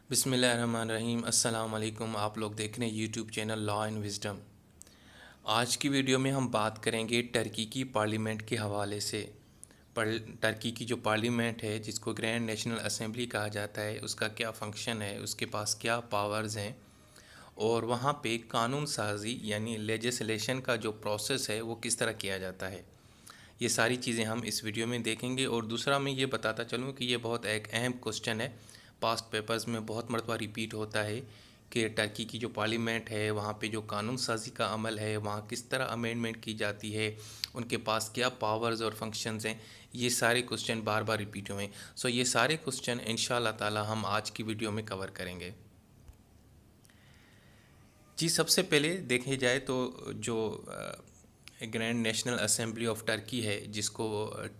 بسم اللہ الرحمن الرحیم۔ السلام علیکم، آپ لوگ دیکھ رہے ہیں YouTube channel law and wisdom. آج کی ویڈیو میں ہم بات کریں گے ٹرکی کی پارلیمنٹ کے حوالے سے۔ ٹرکی کی جو پارلیمنٹ ہے جس کو گرینڈ نیشنل اسمبلی کہا جاتا ہے، اس کا کیا فنکشن ہے، اس کے پاس کیا پاورز ہیں، اور وہاں پہ قانون سازی یعنی لیجسلیشن کا جو پروسیس ہے وہ کس طرح کیا جاتا ہے، یہ ساری چیزیں ہم اس ویڈیو میں دیکھیں گے۔ اور دوسرا میں یہ بتاتا چلوں کہ یہ بہت ایک اہم کوسچن ہے، پاسٹ پیپرز میں بہت مرتبہ ریپیٹ ہوتا ہے کہ ٹرکی کی جو پارلیمنٹ ہے وہاں پہ جو قانون سازی کا عمل ہے وہاں کس طرح امینڈمنٹ کی جاتی ہے، ان کے پاس کیا پاورز اور فنکشنز ہیں، یہ سارے کوسچن بار بار ریپیٹ ہوئے ہیں۔ سو یہ سارے کوسچن انشاءاللہ تعالی ہم آج کی ویڈیو میں کور کریں گے۔ جی، سب سے پہلے دیکھے جائے تو جو grand national assembly of Turkey ہے، جس کو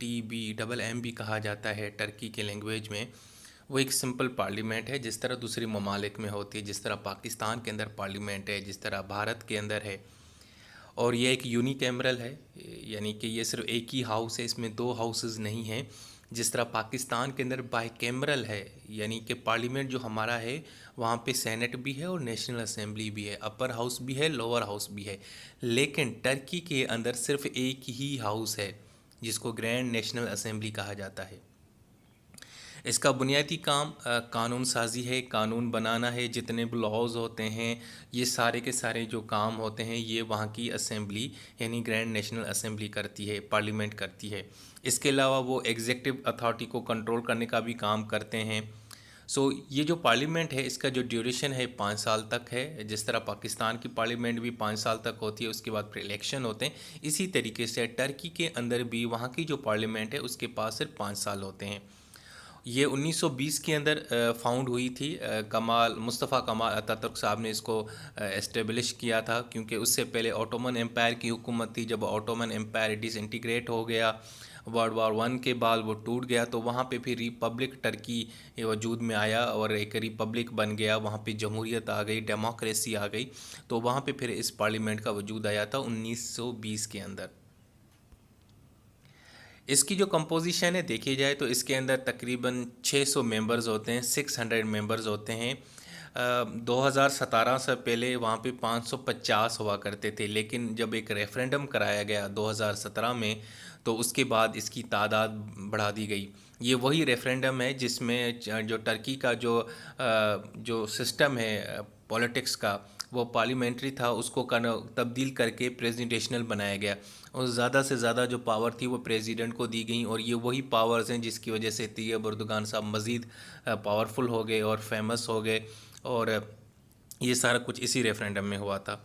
TBMM بھی کہا جاتا ہے ٹرکی کے لینگویج میں، وہ ایک سمپل پارلیمنٹ ہے جس طرح دوسری ممالک میں ہوتی ہے، جس طرح پاکستان کے اندر پارلیمنٹ ہے، جس طرح بھارت کے اندر ہے۔ اور یہ ایک یونی کیمرل ہے، یعنی کہ یہ صرف ایک ہی ہاؤس ہے، اس میں دو ہاؤسز نہیں ہیں۔ جس طرح پاکستان کے اندر بائی کیمرل ہے، یعنی کہ پارلیمنٹ جو ہمارا ہے وہاں پہ سینٹ بھی ہے اور نیشنل اسمبلی بھی ہے، اپر ہاؤس بھی ہے، لوور ہاؤس بھی ہے۔ لیکن ٹرکی کے اندر صرف ایک ہی ہاؤس ہے جس کو گرینڈ نیشنل اسمبلی کہا جاتا ہے۔ اس کا بنیادی کام قانون سازی ہے، قانون بنانا ہے، جتنے بھی لاز ہوتے ہیں یہ سارے کے سارے جو کام ہوتے ہیں یہ وہاں کی اسمبلی یعنی گرینڈ نیشنل اسمبلی کرتی ہے، پارلیمنٹ کرتی ہے۔ اس کے علاوہ وہ ایگزیکٹو اتھارٹی کو کنٹرول کرنے کا بھی کام کرتے ہیں۔ یہ جو پارلیمنٹ ہے اس کا جو ڈیوریشن ہے 5 سال تک ہے، جس طرح پاکستان کی پارلیمنٹ بھی 5 سال تک ہوتی ہے، اس کے بعد پھر الیکشن ہوتے ہیں، اسی طریقے سے ٹرکی کے اندر بھی وہاں کی جو پارلیمنٹ ہے اس کے پاس صرف 5 سال ہوتے ہیں۔ یہ 1920 کے اندر فاؤنڈ ہوئی تھی، مصطفیٰ کمال اتاتürk صاحب نے اس کو اسٹیبلش کیا تھا، کیونکہ اس سے پہلے اوٹومن امپائر کی حکومت تھی۔ جب اوٹومن امپائر ڈس انٹیگریٹ ہو گیا ورلڈ وار 1 کے بعد، وہ ٹوٹ گیا، تو وہاں پہ پھر ریپبلک ٹرکی وجود میں آیا اور ایک ریپبلک بن گیا، وہاں پہ جمہوریت آ گئی، ڈیموکریسی آ گئی، تو وہاں پہ پھر اس پارلیمنٹ کا وجود آیا تھا 1920 کے اندر۔ اس کی جو کمپوزیشن ہے دیکھی جائے تو اس کے اندر تقریباً 600 ممبرز ہوتے ہیں، 600 ممبرز ہوتے ہیں۔ 2017 سے پہلے وہاں پہ 550 ہوا کرتے تھے، لیکن جب ایک ریفرینڈم کرایا گیا 2017 میں تو اس کے بعد اس کی تعداد بڑھا دی گئی۔ یہ وہی ریفرینڈم ہے جس میں جو ٹرکی کا جو سسٹم ہے پولیٹکس کا، وہ پارلیمنٹری تھا، اس کو تبدیل کر کے پریزیڈنشنل بنایا گیا، اور زیادہ سے زیادہ جو پاور تھی وہ پریزیڈنٹ کو دی گئیں، اور یہ وہی پاورز ہیں جس کی وجہ سے طیب اردگان صاحب مزید پاورفل ہو گئے اور فیمس ہو گئے، اور یہ سارا کچھ اسی ریفرینڈم میں ہوا تھا۔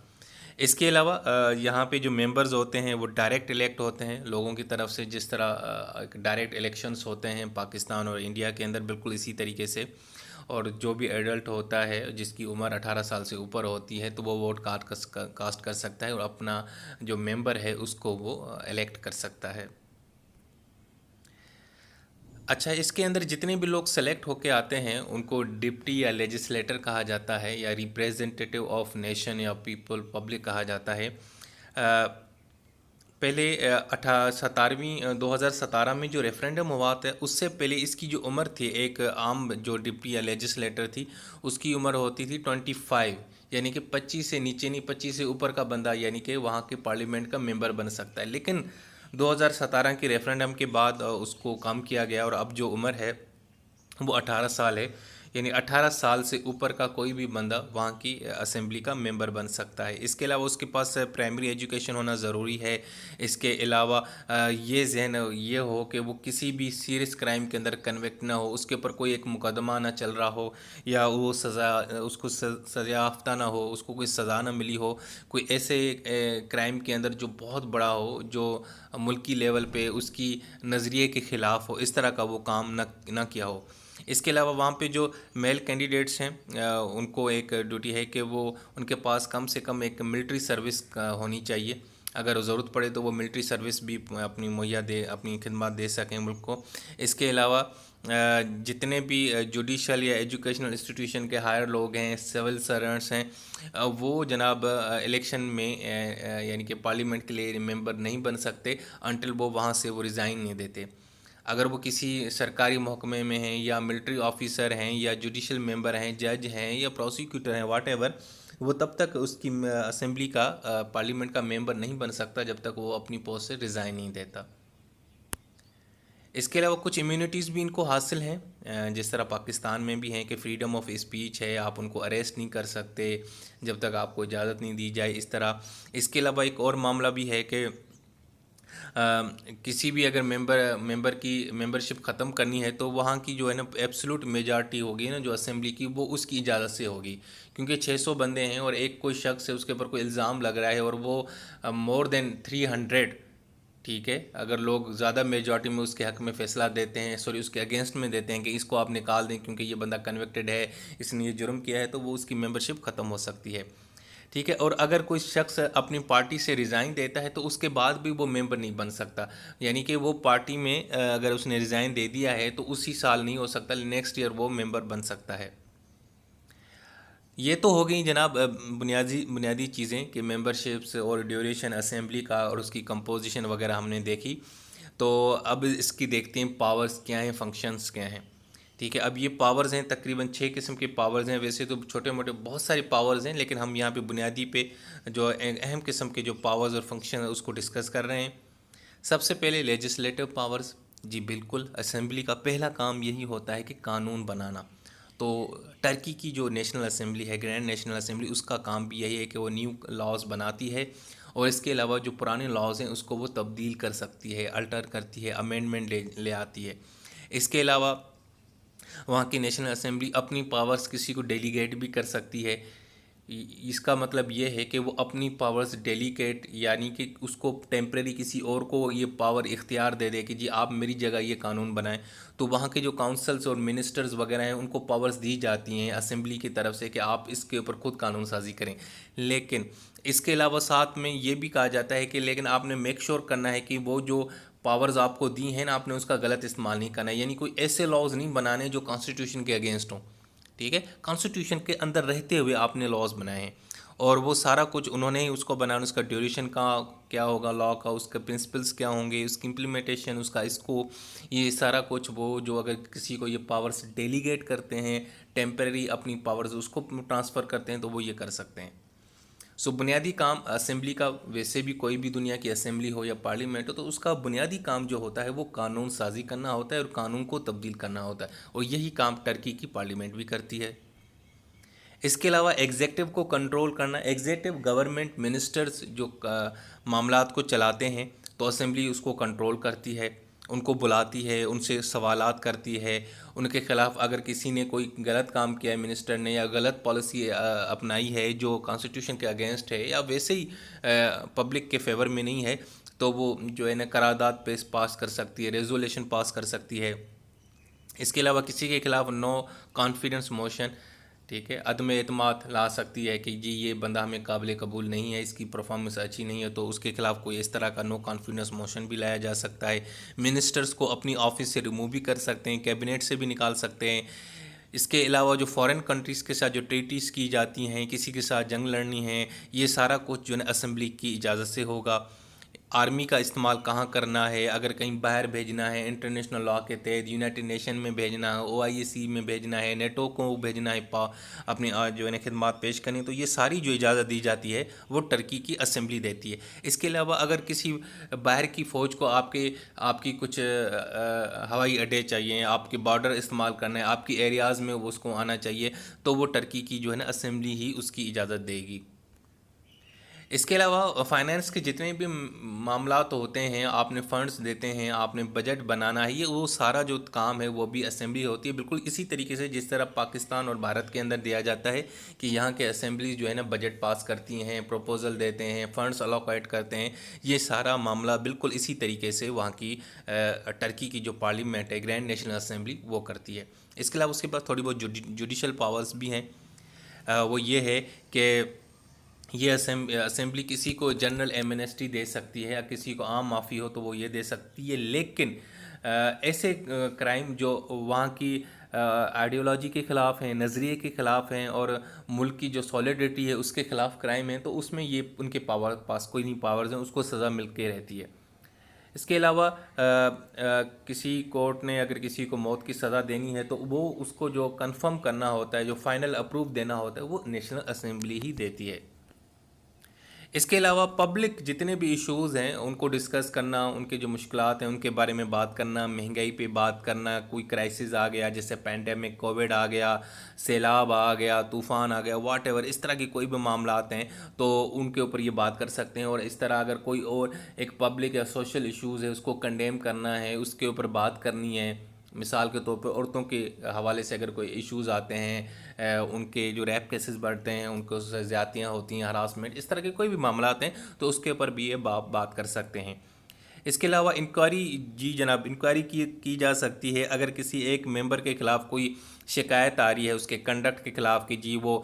اس کے علاوہ یہاں پہ جو ممبرز ہوتے ہیں وہ ڈائریکٹ الیکٹ ہوتے ہیں لوگوں کی طرف سے، جس طرح ڈائریکٹ الیکشنز ہوتے ہیں پاکستان اور انڈیا کے اندر، بالکل اسی طریقے سے۔ اور جو بھی ایڈلٹ ہوتا ہے جس کی عمر 18 سال سے اوپر ہوتی ہے تو وہ ووٹ کاسٹ کر سکتا ہے اور اپنا جو ممبر ہے اس کو وہ الیکٹ کر سکتا ہے۔ اچھا، اس کے اندر جتنے بھی لوگ سلیکٹ ہو کے آتے ہیں ان کو ڈپٹی یا لیجسلیٹر کہا جاتا ہے، یا ریپریزنٹیٹیو آف نیشن یا پبلک کہا جاتا ہے۔ پہلے 2017 میں جو ریفرینڈم ہوا تھا اس سے پہلے اس کی جو عمر تھی، ایک عام جو ڈپٹی یا لیجسلیٹر تھی اس کی عمر ہوتی تھی 25، یعنی کہ 25 سے نیچے نہیں، 25 سے اوپر کا بندہ یعنی کہ وہاں کے پارلیمنٹ کا ممبر بن سکتا ہے۔ لیکن 2017 کے ریفرینڈم کے بعد اس کو کم کیا گیا، اور اب جو عمر ہے وہ 18 سال ہے، یعنی 18 سال سے اوپر کا کوئی بھی بندہ وہاں کی اسمبلی کا ممبر بن سکتا ہے۔ اس کے علاوہ اس کے پاس پرائمری ایجوکیشن ہونا ضروری ہے۔ اس کے علاوہ یہ ہو کہ وہ کسی بھی سیریس کرائم کے اندر کنوکٹ نہ ہو، اس کے اوپر کوئی ایک مقدمہ نہ چل رہا ہو، یا وہ اس کو سزا یافتہ نہ ہو، اس کو کوئی سزا نہ ملی ہو، کوئی ایسے کرائم کے اندر جو بہت بڑا ہو، جو ملکی لیول پہ اس کی نظریے کے خلاف ہو، اس طرح کا وہ کام نہ کیا ہو۔ اس کے علاوہ وہاں پہ جو میل کینڈیڈیٹس ہیں ان کو ایک ڈیوٹی ہے کہ وہ ان کے پاس کم سے کم ایک ملٹری سروس ہونی چاہیے، اگر ضرورت پڑے تو وہ ملٹری سروس بھی اپنی خدمات دے سکیں ملک کو۔ اس کے علاوہ جتنے بھی جوڈیشل یا ایجوکیشنل انسٹیٹیوشن کے ہائر لوگ ہیں، سول سرونٹس ہیں، وہ جناب الیکشن میں یعنی کہ پارلیمنٹ کے لیے ممبر نہیں بن سکتے انٹل وہ وہاں سے وہ ریزائن نہیں دیتے۔ اگر وہ کسی سرکاری محکمے میں ہیں یا ملٹری آفیسر ہیں یا جوڈیشل ممبر ہیں، جج ہیں یا پروسیکیوٹر ہیں، واٹ ایور، وہ تب تک اس کی اسمبلی کا پارلیمنٹ کا ممبر نہیں بن سکتا جب تک وہ اپنی پوسٹ سے ریزائن نہیں دیتا۔ اس کے علاوہ کچھ امیونٹیز بھی ان کو حاصل ہیں، جس طرح پاکستان میں بھی ہیں کہ فریڈم آف اسپیچ ہے، آپ ان کو اریسٹ نہیں کر سکتے جب تک آپ کو اجازت نہیں دی جائے، اس طرح۔ اس کے علاوہ ایک اور معاملہ بھی ہے کہ کسی بھی اگر ممبر کی ممبرشپ ختم کرنی ہے تو وہاں کی جو ہے نا ایبسلوٹ میجارٹی ہوگی نا جو اسمبلی کی، وہ اس کی اجازت سے ہوگی، کیونکہ 600 بندے ہیں اور ایک کوئی شخص ہے اس کے اوپر کوئی الزام لگ رہا ہے اور وہ مور دین 300، ٹھیک ہے، اگر لوگ زیادہ میجارٹی میں اس کے حق میں فیصلہ دیتے ہیں، سوری اس کے اگینسٹ میں دیتے ہیں کہ اس کو آپ نکال دیں کیونکہ یہ بندہ کنوکٹڈ ہے، اس نے یہ جرم کیا ہے، تو وہ اس کی ممبرشپ ختم ہو سکتی ہے، ٹھیک ہے۔ اور اگر کوئی شخص اپنی پارٹی سے ریزائن دیتا ہے تو اس کے بعد بھی وہ ممبر نہیں بن سکتا، یعنی کہ وہ پارٹی میں اگر اس نے ریزائن دے دیا ہے تو اسی سال نہیں ہو سکتا، نیکسٹ ایئر وہ ممبر بن سکتا ہے۔ یہ تو ہو گئی جناب بنیادی چیزیں کہ ممبرشپس اور ڈیوریشن اسمبلی کا اور اس کی کمپوزیشن وغیرہ ہم نے دیکھی۔ تو اب اس کی دیکھتے ہیں پاورز کیا ہیں، فنکشنز کیا ہیں، ٹھیک ہے۔ اب یہ پاورز ہیں، تقریباً 6 قسم کے پاورز ہیں، ویسے تو چھوٹے موٹے بہت سارے پاورز ہیں لیکن ہم یہاں پہ بنیادی پہ جو اہم قسم کے جو پاورز اور فنکشن ہیں اس کو ڈسکس کر رہے ہیں۔ سب سے پہلے لیجسلیٹو پاورز، جی بالکل، اسمبلی کا پہلا کام یہی ہوتا ہے کہ قانون بنانا۔ تو ٹرکی کی جو نیشنل اسمبلی ہے، گرینڈ نیشنل اسمبلی، اس کا کام بھی یہی ہے کہ وہ نیو لاز بناتی ہے اور اس کے علاوہ جو پرانے لاز ہیں اس کو وہ تبدیل کر سکتی ہے، الٹر کرتی ہے، امینڈمنٹ لے آتی ہے۔ اس کے علاوہ وہاں کی نیشنل اسمبلی اپنی پاورز کسی کو ڈیلیگیٹ بھی کر سکتی ہے۔ اس کا مطلب یہ ہے کہ وہ اپنی پاورز ڈیلیگیٹ، یعنی کہ اس کو ٹیمپریری کسی اور کو یہ پاور اختیار دے دے کہ جی آپ میری جگہ یہ قانون بنائیں، تو وہاں کے جو کاؤنسلز اور منسٹرز وغیرہ ہیں ان کو پاورز دی جاتی ہیں اسمبلی کی طرف سے کہ آپ اس کے اوپر خود قانون سازی کریں۔ لیکن اس کے علاوہ ساتھ میں یہ بھی کہا جاتا ہے کہ لیکن آپ نے میک شور کرنا ہے کہ وہ جو پاورز آپ کو دی ہیں نا، آپ نے اس کا غلط استعمال نہیں کرنا ہے، یعنی کوئی ایسے لاز نہیں بنانے جو کانسٹیٹیوشن کے اگینسٹ ہوں، ٹھیک ہے۔ کانسٹیٹیوشن کے اندر رہتے ہوئے آپ نے لاز بنائے ہیں اور وہ سارا کچھ انہوں نے ہی اس کو بنانا، اس کا ڈیوریشن کا کیا ہوگا لا کا، اس کے پرنسپلس کیا ہوں گے، اس کی امپلیمنٹیشن، اس کا اسکوپ، یہ سارا کچھ وہ جو اگر کسی کو یہ پاورز ڈیلیگیٹ کرتے ہیں، ٹیمپریری اپنی پاورز اس کو ٹرانسفر کرتے ہیں تو وہ یہ کر سکتے ہیں۔ سو بنیادی کام اسمبلی کا، ویسے بھی کوئی بھی دنیا کی اسمبلی ہو یا پارلیمنٹ ہو تو اس کا بنیادی کام جو ہوتا ہے وہ قانون سازی کرنا ہوتا ہے اور قانون کو تبدیل کرنا ہوتا ہے، اور یہی کام ٹرکی کی پارلیمنٹ بھی کرتی ہے۔ اس کے علاوہ ایگزیکٹو کو کنٹرول کرنا، ایگزیکٹو گورنمنٹ منسٹرز جو معاملات کو چلاتے ہیں تو اسمبلی اس کو کنٹرول کرتی ہے، ان کو بلاتی ہے، ان سے سوالات کرتی ہے، ان کے خلاف اگر کسی نے کوئی غلط کام کیا ہے منسٹر نے یا غلط پالیسی اپنائی ہے جو کانسٹیٹیوشن کے اگینسٹ ہے یا ویسے ہی پبلک کے فیور میں نہیں ہے، تو وہ جو ہے نا قرارداد پاس کر سکتی ہے، ریزولیشن پاس کر سکتی ہے۔ اس کے علاوہ کسی کے خلاف نو کانفیڈنس موشن، ٹھیک ہے، عدم اعتماد لا سکتی ہے کہ جی یہ بندہ ہمیں قابل قبول نہیں ہے، اس کی پرفارمنس اچھی نہیں ہے، تو اس کے خلاف کوئی اس طرح کا نو کانفیڈنس موشن بھی لایا جا سکتا ہے۔ منسٹرز کو اپنی آفس سے ریموو بھی کر سکتے ہیں، کیبنٹ سے بھی نکال سکتے ہیں۔ اس کے علاوہ جو فارن کنٹریز کے ساتھ جو ٹریٹیز کی جاتی ہیں، کسی کے ساتھ جنگ لڑنی ہے، یہ سارا کچھ جو ہے نا اسمبلی کی اجازت سے ہوگا۔ آرمی کا استعمال کہاں کرنا ہے، اگر کہیں باہر بھیجنا ہے انٹرنیشنل لاء کے تحت، یونائٹڈ نیشن میں بھیجنا ہے، OIC میں بھیجنا ہے، نیٹو کو بھیجنا ہے اپنی جو ہے نا خدمات پیش کرنی، تو یہ ساری جو اجازت دی جاتی ہے وہ ٹرکی کی اسمبلی دیتی ہے۔ اس کے علاوہ اگر کسی باہر کی فوج کو آپ کی کچھ ہوائی اڈے چاہیے، آپ کے بارڈر استعمال کرنا ہے، آپ کی ایریاز میں اس کو آنا چاہیے، تو وہ ٹرکی کی جو ہے نا اسمبلی ہی اس کی اجازت دے گی۔ اس کے علاوہ فائنانس کے جتنے بھی معاملات ہوتے ہیں، آپ نے فنڈز دیتے ہیں، آپ نے بجٹ بنانا ہے، یہ وہ سارا جو کام ہے وہ بھی اسمبلی ہوتی ہے، بالکل اسی طریقے سے جس طرح پاکستان اور بھارت کے اندر دیا جاتا ہے کہ یہاں کے اسمبلی جو ہے نا بجٹ پاس کرتی ہیں، پروپوزل دیتے ہیں، فنڈز الوکیٹ کرتے ہیں، یہ سارا معاملہ بالکل اسی طریقے سے وہاں کی ٹرکی کی جو پارلیمنٹ ہے، گرینڈ نیشنل اسمبلی، وہ کرتی ہے۔ اس کے علاوہ اس کے پاس تھوڑی بہت جوڈیشل پاورز بھی ہیں، وہ یہ ہے کہ یہ اسمبلی کسی کو جنرل ایمنسٹی دے سکتی ہے یا کسی کو عام معافی ہو تو وہ یہ دے سکتی ہے، لیکن ایسے کرائم جو وہاں کی آئیڈیالوجی کے خلاف ہیں، نظریے کے خلاف ہیں اور ملک کی جو سولیڈریٹی ہے اس کے خلاف کرائم ہیں، تو اس میں یہ ان کے پاس کوئی نہیں پاورز ہیں، اس کو سزا مل کے رہتی ہے۔ اس کے علاوہ کسی کورٹ نے اگر کسی کو موت کی سزا دینی ہے تو وہ اس کو جو کنفرم کرنا ہوتا ہے، جو فائنل اپروو دینا ہوتا ہے، وہ نیشنل اسمبلی ہی دیتی ہے۔ اس کے علاوہ پبلک جتنے بھی ایشوز ہیں ان کو ڈسکس کرنا، ان کے جو مشکلات ہیں ان کے بارے میں بات کرنا، مہنگائی پہ بات کرنا، کوئی کرائسس آ گیا جیسے پینڈیمک، کووڈ آ گیا، سیلاب آ گیا، طوفان آ گیا، واٹ ایور، اس طرح کی کوئی بھی معاملات ہیں تو ان کے اوپر یہ بات کر سکتے ہیں۔ اور اس طرح اگر کوئی اور ایک پبلک یا سوشل ایشوز ہے اس کو کنڈیم کرنا ہے، اس کے اوپر بات کرنی ہے، مثال کے طور پہ عورتوں کے حوالے سے اگر کوئی ایشوز آتے ہیں، ان کے جو ریپ کیسز بڑھتے ہیں، ان کو زیادتیاں ہوتی ہیں، ہراسمنٹ، اس طرح کے کوئی بھی معاملات ہیں تو اس کے اوپر بھی یہ بات کر سکتے ہیں۔ اس کے علاوہ انکوائری، جی جناب، انکوائری کی جا سکتی ہے اگر کسی ایک ممبر کے خلاف کوئی شکایت آ رہی ہے اس کے کنڈکٹ کے خلاف کہ جی وہ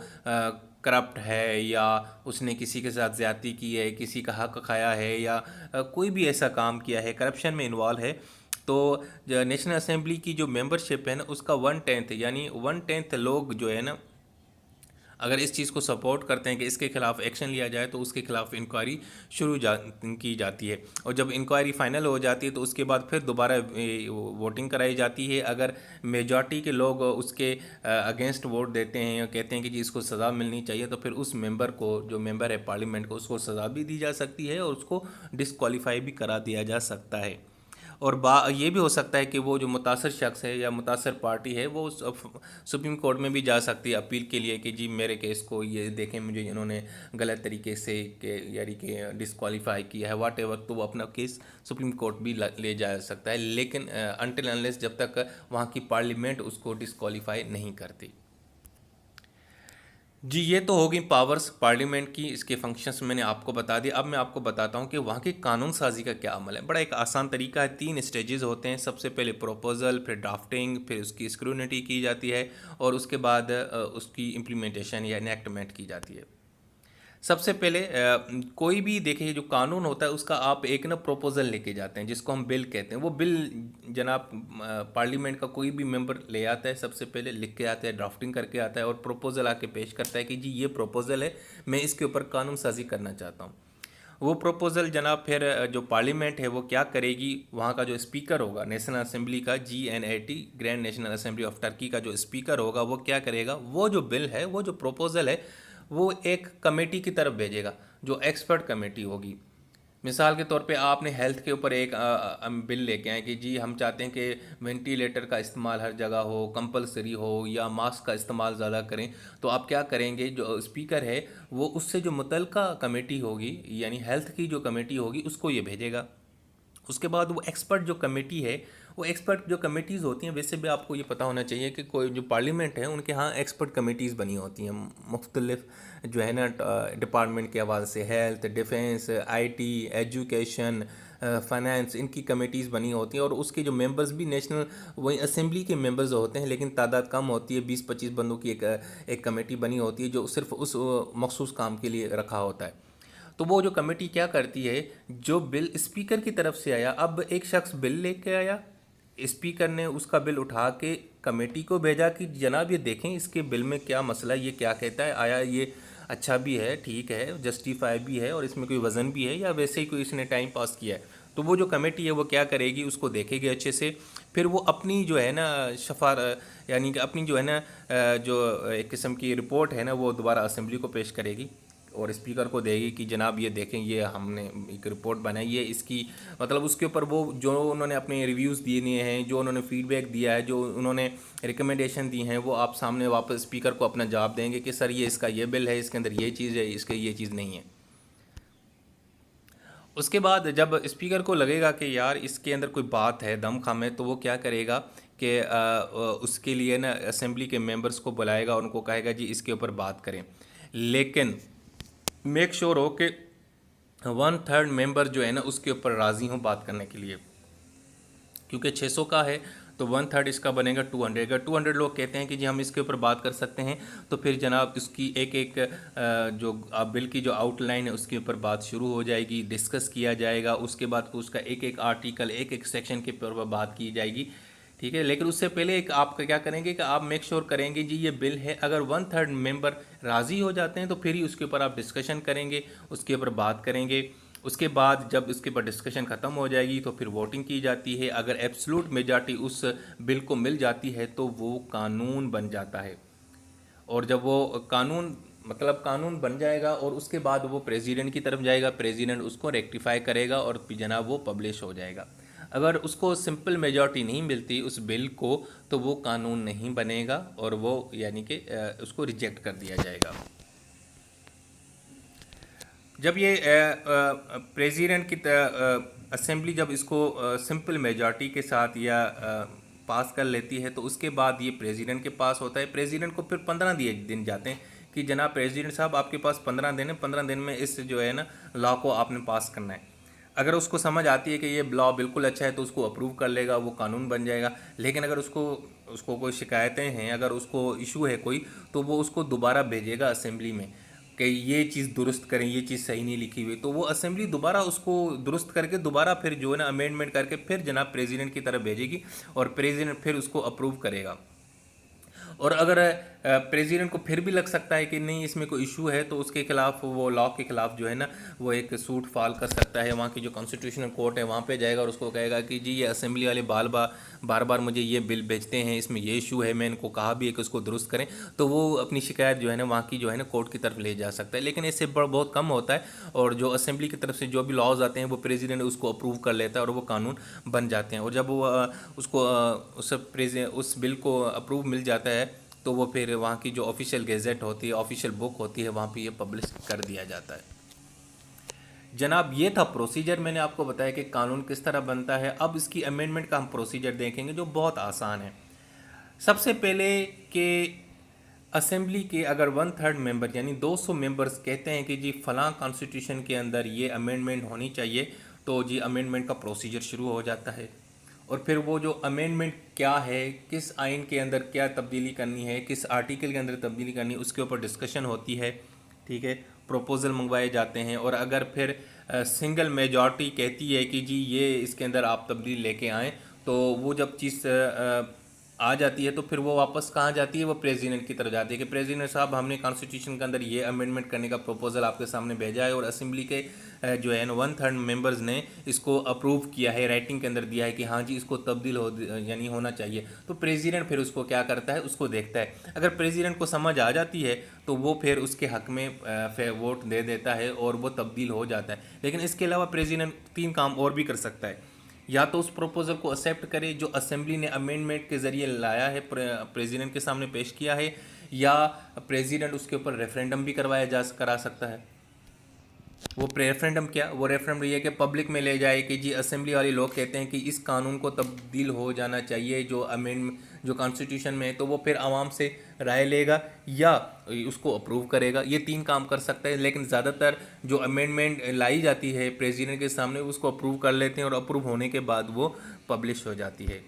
کرپٹ ہے، یا اس نے کسی کے ساتھ زیادتی کی ہے، کسی کا حق کھایا ہے، یا کوئی بھی ایسا کام کیا ہے، کرپشن میں انوالو ہے، تو جو نیشنل اسمبلی کی جو ممبرشپ ہے نا اس کا 1/10 یعنی 1/10 لوگ جو ہے نا اگر اس چیز کو سپورٹ کرتے ہیں کہ اس کے خلاف ایکشن لیا جائے تو اس کے خلاف انکوائری شروع کی جاتی ہے، اور جب انکوائری فائنل ہو جاتی ہے تو اس کے بعد پھر دوبارہ ووٹنگ کرائی جاتی ہے۔ اگر میجارٹی کے لوگ اس کے اگینسٹ ووٹ دیتے ہیں اور کہتے ہیں کہ جی اس کو سزا ملنی چاہیے، تو پھر اس ممبر کو، جو ممبر ہے پارلیمنٹ کو، اس کو سزا بھی دی جا سکتی ہے اور اس کو ڈسکوالیفائی بھی کرا دیا جا سکتا ہے۔ اور یہ بھی ہو سکتا ہے کہ وہ جو متاثر شخص ہے یا متاثر پارٹی ہے وہ سپریم کورٹ میں بھی جا سکتی ہے اپیل کے لیے کہ جی میرے کیس کو یہ دیکھیں، مجھے انہوں نے غلط طریقے سے یعنی کہ ڈسکوالیفائی کیا ہے، واٹ ایور، تو وہ اپنا کیس سپریم کورٹ بھی لے جا سکتا ہے، لیکن انٹل انلیس جب تک وہاں کی پارلیمنٹ اس کو ڈسکوالیفائی نہیں کرتی۔ جی یہ تو ہوگی پاورز پارلیمنٹ کی، اس کے فنکشنز میں نے آپ کو بتا دیا۔ اب میں آپ کو بتاتا ہوں کہ وہاں کی قانون سازی کا کیا عمل ہے۔ بڑا ایک آسان طریقہ ہے، 3 اسٹیجز ہوتے ہیں۔ سب سے پہلے پروپوزل، پھر ڈرافٹنگ، پھر اس کی اسکرونٹی کی جاتی ہے، اور اس کے بعد اس کی امپلیمنٹیشن یا انیکٹمنٹ کی جاتی ہے۔ سب سے پہلے کوئی بھی دیکھیں جو قانون ہوتا ہے اس کا آپ ایک نا پروپوزل لے کے جاتے ہیں جس کو ہم بل کہتے ہیں۔ وہ بل جناب پارلیمنٹ کا کوئی بھی ممبر لے آتا ہے، سب سے پہلے لکھ کے آتا ہے، ڈرافٹنگ کر کے آتا ہے، اور پروپوزل آ کے پیش کرتا ہے کہ جی یہ پروپوزل ہے، میں اس کے اوپر قانون سازی کرنا چاہتا ہوں۔ وہ پروپوزل جناب پھر جو پارلیمنٹ ہے وہ کیا کرے گی، وہاں کا جو اسپیکر ہوگا نیشنل اسمبلی کا، GNAT، grand national assembly of Turkey کا جو اسپیکر ہوگا وہ کیا کرے گا، وہ جو بل ہے، وہ جو پروپوزل ہے، وہ ایک کمیٹی کی طرف بھیجے گا جو ایکسپرٹ کمیٹی ہوگی۔ مثال کے طور پہ آپ نے ہیلتھ کے اوپر ایک بل لے کے آئے کہ جی ہم چاہتے ہیں کہ وینٹیلیٹر کا استعمال ہر جگہ ہو، کمپلسری ہو، یا ماسک کا استعمال زیادہ کریں، تو آپ کیا کریں گے، جو اسپیکر ہے وہ اس سے جو متعلقہ کمیٹی ہوگی یعنی ہیلتھ کی جو کمیٹی ہوگی اس کو یہ بھیجے گا۔ اس کے بعد وہ ایکسپرٹ جو کمیٹی ہے، وہ ایکسپرٹ جو کمیٹیز ہوتی ہیں، ویسے بھی آپ کو یہ پتہ ہونا چاہیے کہ کوئی جو پارلیمنٹ ہے ان کے ہاں ایکسپرٹ کمیٹیز بنی ہوتی ہیں مختلف جو ہے نا ڈپارٹمنٹ کے حوالے سے، health, defence, IT، education, finance, ان کی کمیٹیز بنی ہوتی ہیں، اور اس کے جو ممبرز بھی نیشنل وہی اسمبلی کے ممبرز ہوتے ہیں، لیکن تعداد کم ہوتی ہے، 20-25 بندوں کی ایک کمیٹی بنی ہوتی ہے جو صرف اس مخصوص کام کے لیے رکھا ہوتا ہے۔ تو وہ جو کمیٹی کیا کرتی ہے، جو بل اسپیکر کی طرف سے آیا، اب ایک شخص بل لے کے آیا، اسپیکر نے اس کا بل اٹھا کے کمیٹی کو بھیجا کہ جناب یہ دیکھیں اس کے بل میں کیا مسئلہ ہے، یہ کیا کہتا ہے، آیا یہ اچھا بھی ہے، ٹھیک ہے، جسٹیفائی بھی ہے، اور اس میں کوئی وزن بھی ہے، یا ویسے ہی کوئی اس نے ٹائم پاس کیا ہے۔ تو وہ جو کمیٹی ہے وہ کیا کرے گی، اس کو دیکھے گی اچھے سے، پھر وہ اپنی جو ہے نا یعنی کہ اپنی جو ہے نا جو ایک قسم کی رپورٹ ہے نا وہ دوبارہ اسمبلی کو پیش کرے گی اور اسپیکر کو دے گی کہ جناب یہ دیکھیں یہ ہم نے ایک رپورٹ بنائی ہے، اس کی مطلب اس کے اوپر وہ جو انہوں نے اپنے ریویوز دیے ہیں، جو انہوں نے فیڈ بیک دیا ہے، جو انہوں نے ریکمنڈیشن دی ہیں، وہ آپ سامنے واپس اسپیکر کو اپنا جواب دیں گے کہ سر یہ اس کا یہ بل ہے، اس کے اندر یہ چیز ہے، اس کے یہ چیز نہیں ہے۔ اس کے بعد جب اسپیکر کو لگے گا کہ یار اس کے اندر کوئی بات ہے، دم خم ہے، تو وہ کیا کرے گا کہ اس کے لیے نا اسمبلی کے ممبرز کو بلائے گا اور ان کو کہے گا جی اس کے اوپر بات کریں، لیکن میک شور ہو کہ 1/3 ممبر جو ہے نا اس کے اوپر راضی ہوں بات کرنے کے لیے، کیونکہ 600 کا ہے تو 1/3 اس کا بنے گا 200۔ اگر 200 لوگ کہتے ہیں کہ جی ہم اس کے اوپر بات کر سکتے ہیں، تو پھر جناب اس کی ایک جو بل کی جو آؤٹ لائن ہے اس کے اوپر بات شروع ہو جائے گی، ڈسکس کیا جائے گا، اس کے بعد اس کا ایک آرٹیکل، ایک سیکشن کے اوپر بات کی جائے گی، ٹھیک ہے۔ لیکن اس سے پہلے ایک آپ کیا کریں گے کہ آپ میک شور کریں گے جی یہ بل ہے، اگر 1/3 ممبر راضی ہو جاتے ہیں تو پھر ہی اس کے اوپر آپ ڈسکشن کریں گے، اس کے اوپر بات کریں گے۔ اس کے بعد جب اس کے بعد ڈسکشن ختم ہو جائے گی تو پھر ووٹنگ کی جاتی ہے. اگر ایبسلوٹ میجارٹی اس بل کو مل جاتی ہے تو وہ قانون بن جاتا ہے. اور جب وہ قانون بن جائے گا اور اس کے بعد وہ پریزیڈنٹ کی طرف جائے گا. پریزیڈنٹ اس کو ریکٹیفائی کرے گا اور جناب وہ پبلش ہو جائے گا. اگر اس کو سمپل میجارٹی نہیں ملتی اس بل کو تو وہ قانون نہیں بنے گا اور وہ یعنی کہ اس کو ریجیکٹ کر دیا جائے گا. جب یہ پریزیڈنٹ کی اسمبلی جب اس کو سمپل میجارٹی کے ساتھ یا پاس کر لیتی ہے تو اس کے بعد یہ پریزیڈنٹ کے پاس ہوتا ہے. پریزیڈنٹ کو پھر 15 دن جاتے ہیں کہ جناب پریزیڈنٹ صاحب آپ کے پاس 15 دن ہے. 15 دن میں اس جو ہے نا لا کو آپ نے پاس کرنا ہے. اگر اس کو سمجھ آتی ہے کہ یہ لا بالکل اچھا ہے تو اس کو اپروو کر لے گا, وہ قانون بن جائے گا. لیکن اگر اس کو کوئی شکایتیں ہیں, اگر اس کو ایشو ہے کوئی, تو وہ اس کو دوبارہ بھیجے گا اسمبلی میں کہ یہ چیز درست کریں, یہ چیز صحیح نہیں لکھی ہوئی. تو وہ اسمبلی دوبارہ اس کو درست کر کے دوبارہ پھر جو ہے نا امینڈمنٹ کر کے پھر جناب پریزیڈنٹ کی طرف بھیجے گی اور پریزیڈنٹ پھر اس کو اپروو کرے گا. اور اگر پریزیڈنٹ کو پھر بھی لگ سکتا ہے کہ نہیں اس میں کوئی ایشو ہے تو اس کے خلاف وہ لا کے خلاف جو ہے نا وہ ایک سوٹ فال کر سکتا ہے. وہاں کی جو کانسٹیٹیوشنل کورٹ ہے وہاں پہ جائے گا اور اس کو کہے گا کہ جی یہ اسمبلی والے بار بار مجھے یہ بل بھیجتے ہیں, اس میں یہ ایشو ہے, میں ان کو کہا بھی ہے کہ اس کو درست کریں. تو وہ اپنی شکایت جو ہے نا وہاں کی جو ہے نا کورٹ کی طرف لے جا سکتا ہے. لیکن اس سے بہت کم ہوتا ہے اور جو اسمبلی کی طرف سے جو بھی لاز آتے ہیں وہ پریزیڈنٹ اس کو اپروو کر لیتا ہے اور وہ قانون بن جاتے ہیں. اور جب وہ اس بل کو اپروو مل جاتا ہے تو وہ پھر وہاں کی جو آفیشیل گیزٹ ہوتی ہے, آفیشیل بک ہوتی ہے, وہاں پہ یہ پبلش کر دیا جاتا ہے. جناب یہ تھا پروسیجر, میں نے آپ کو بتایا کہ قانون کس طرح بنتا ہے. اب اس کی امینڈمنٹ کا ہم پروسیجر دیکھیں گے جو بہت آسان ہے. سب سے پہلے کہ اسمبلی کے اگر 1/3 ممبر یعنی 200 ممبرز کہتے ہیں کہ جی فلاں کانسٹیٹیوشن کے اندر یہ امینڈمنٹ ہونی چاہیے تو جی امینڈمنٹ کا پروسیجر شروع ہو جاتا ہے. اور پھر وہ جو امینڈمنٹ کیا ہے, کس آئین کے اندر کیا تبدیلی کرنی ہے, کس آرٹیکل کے اندر تبدیلی کرنی ہے, اس کے اوپر ڈسکشن ہوتی ہے. ٹھیک ہے, پروپوزل منگوائے جاتے ہیں. اور اگر پھر سنگل میجارٹی کہتی ہے کہ جی یہ اس کے اندر آپ تبدیلی لے کے آئیں تو وہ جب چیز آ جاتی ہے تو پھر وہ واپس کہاں جاتی ہے, وہ پریزیڈنٹ کی طرف جاتی ہے کہ پریزیڈنٹ صاحب ہم نے کانسٹیٹیوشن کے اندر یہ امینڈمنٹ کرنے کا پروپوزل آپ کے سامنے بھیجا ہے اور اسمبلی کے جو ہے نا 1/3 ممبرز نے اس کو اپروو کیا ہے, رائٹنگ کے اندر دیا ہے کہ ہاں جی اس کو تبدیل یعنی ہونا چاہیے. تو پریزیڈنٹ پھر اس کو کیا کرتا ہے, اس کو دیکھتا ہے. اگر پریزیڈنٹ کو سمجھ آ جاتی ہے تو وہ پھر اس کے حق میں ووٹ دے دیتا ہے اور وہ تبدیل ہو جاتا ہے. لیکن اس کے علاوہ پریزیڈنٹ 3 کام اور بھی کر سکتا ہے. یا تو اس پروپوزل کو ایکسیپٹ کرے جو اسمبلی نے امینڈمنٹ کے ذریعے لایا ہے, پریزیڈنٹ کے سامنے پیش کیا ہے, یا پریزیڈنٹ اس کے اوپر ریفرینڈم بھی کرا سکتا ہے. وہ ریفرینڈم کیا, وہ ریفرینڈم یہ کہ پبلک میں لے جائے کہ جی اسمبلی والے لوگ کہتے ہیں کہ اس قانون کو تبدیل ہو جانا چاہیے جو کانسٹیٹیوشن میں ہے, تو وہ پھر عوام سے رائے لے گا یا اس کو اپروو کرے گا. یہ 3 کام کر سکتا ہے. لیکن زیادہ تر جو امینڈمنٹ لائی جاتی ہے پریزیڈنٹ کے سامنے اس کو اپروو کر لیتے ہیں اور اپروو ہونے کے بعد وہ پبلش ہو جاتی ہے.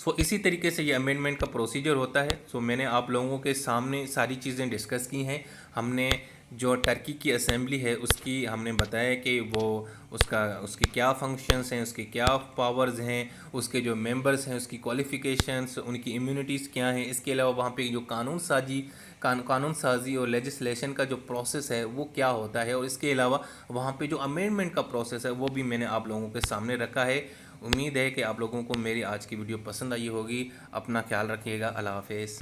اسی طریقے سے یہ امینڈمنٹ کا پروسیجر ہوتا ہے. میں نے آپ لوگوں کے سامنے ساری چیزیں ڈسکس کی ہیں. ہم نے جو ٹرکی کی اسمبلی ہے اس کی ہم نے بتایا کہ وہ اس کی کیا فنکشنز ہیں, اس کے کیا پاورز ہیں, اس کے جو ممبرز ہیں, اس کی کوالیفیکیشنز, ان کی امیونٹیز کیا ہیں. اس کے علاوہ وہاں پہ جو قانون سازی اور لیجسلیشن کا جو پروسیس ہے وہ کیا ہوتا ہے, اور اس کے علاوہ وہاں پہ جو امینڈمنٹ کا پروسیس ہے وہ بھی میں نے آپ لوگوں کے سامنے رکھا ہے. امید ہے کہ آپ لوگوں کو میری آج کی ویڈیو پسند آئی ہوگی. اپنا خیال رکھیے گا. اللہ حافظ.